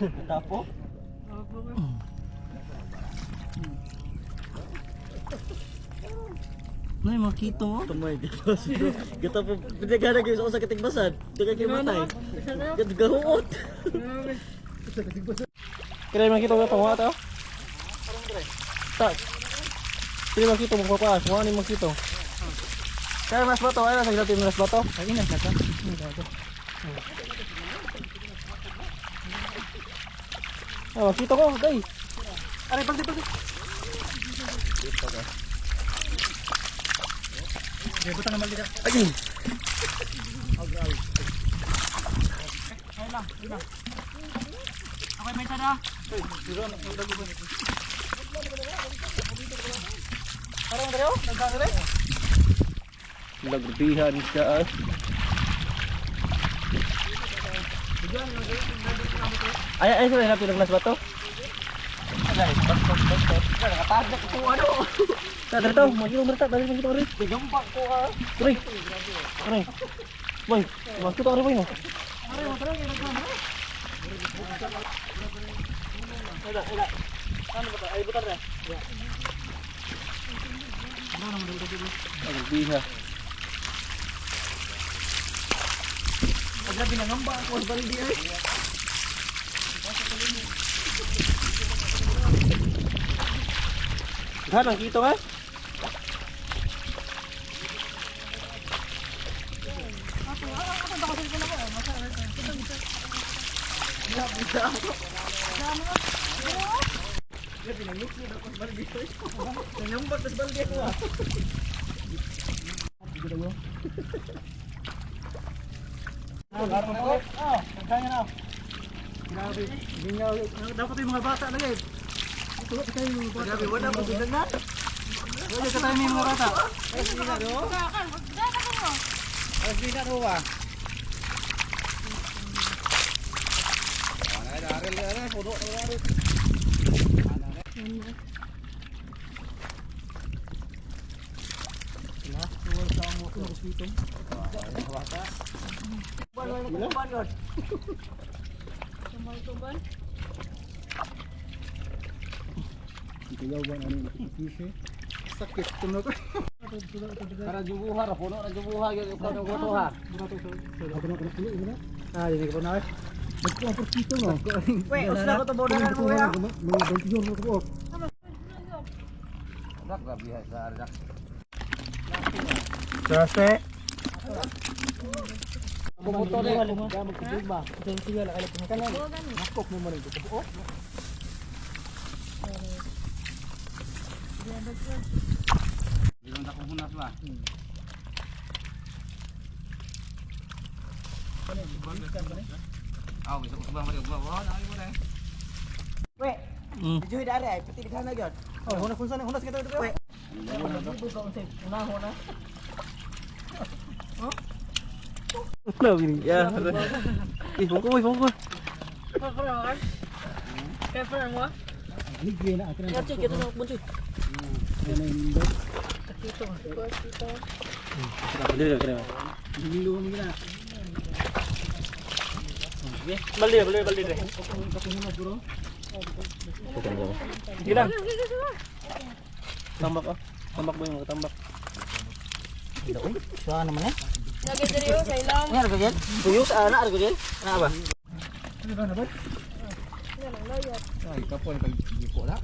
Tapo. Nay, makito mo? Tumay, di ba? Gata po, pinagana kayo sa katigbasan. Di ka kayo matay. Gahuot. Kaya makito mo ito, mga ito? Tak. Kaya makito mo papaas, mga ni makito. Kaya mas bato, ayun, sa gilati mas bato. Ay, inas na ka. Ah, makito ko, guys. Aray, pagdi. Dia butang naman dito. Ay! Ayun lang. Okay, may tada. Parang tayo? Nagkakali? Lagbihan siya. Ay, sila na pinaglas bato. Guys, bas. Nakatagdak ko ano. Sa dito, makito mo rita, dali makito mo rita. Gampak ko ah. Pre. Boy, makito ko rin mo. Aray, mo talaga nagkama. Ila. Ano ba? Ay butar na. Ano naman dito? Lagbihan. Agad binangamba ako sa baldi ay. Hanang kito nga. Nangambak sa baldi ako ah. Kaya na. Grabe. Gingaw. Dapat yung mga bata lagi. Ito kayo yung bata. Grabe, wala pa bilang na. Wala ka tayo yung mga bata. Ay, sige na do. Ay, sige na do ba? Ay, daril na, puno na daril. Nah, tuwal sa mo ko dito. Bata. Ban. Tumal. Ikaw ba ano nakikisi? Sakit tunog. Para jubuha ra puno ra jubuha gyud ko no goto ha. Ako na kuno ina. Ah, ini ko na. Basta ang porkito no. Weh, usla ko to bodaran mo ya. Mga bantiyon mo ko. Dak ra biha sa ardak. Trase. Bumoto na mo. Gamit ko ba? Ito siya la kay kana. Nakop mo man ito. Oh. Bilang tak hunas ba? Aw, bisa ubah mari ubah. Wah, nang mo deh. We, dijuhi dari ay piti di kana gyud. Oh, hunas kunsan hunas kita dito. We. Buka unsay. Una. Oh? Ano gini? Ya. Bongko. Kaya pa mo? Ligay na akin. Ya, kita nak bunci. Ano nindo? Dito. Dito. Nindo mo gina. Baldi deh. Kapunas bro. Sige lang. Tambak ah. Tambak ba yung tambak? Suara naman eh. Lagi dari sa ilang. Ano ba yan? Buyos ana ano ba yan? Ano ba? Ano ba? Yan ang layat. Ay, kapon kay gipo na.